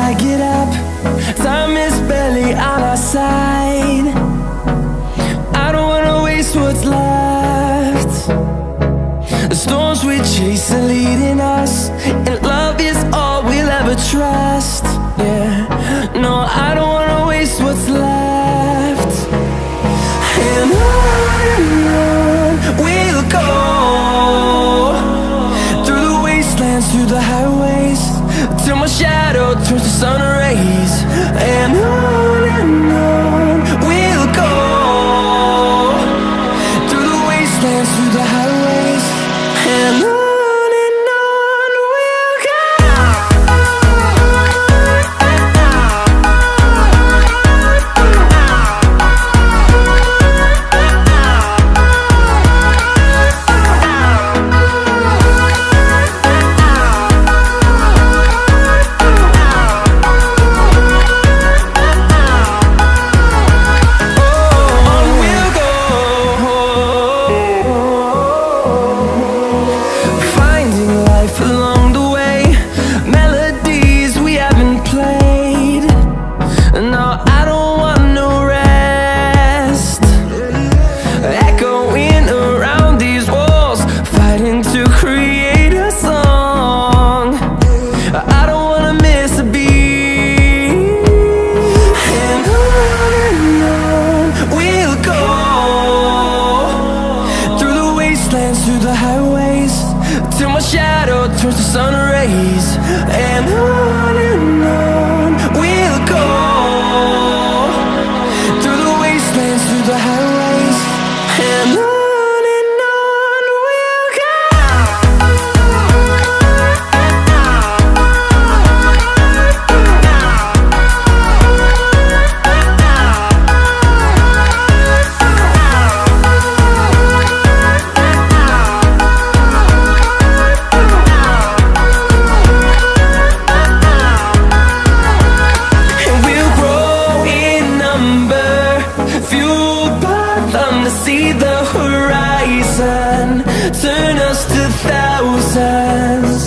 I get up, time is barely on our side. I don't wanna waste what's left. The storms we chase are leading us, and love is all we'll ever trust. Yeah, no, I don't wanna waste what's left. And on we'll go, through the wastelands, through the highways, till my shadow turns to sun rays. And on we'll go, through the wastelands, through the highways, and on. Along the way, melodies we haven't played. No, I don't want no rest. Echoing around these walls, fighting to create a song. I don't wanna miss a beat. And on we'll go, through the wastelands, through the highways, till my shadow turns to sun rays. And on we'll go, through the wastelands, through the highways, and on we'll go. See the horizon, turn us to thousands.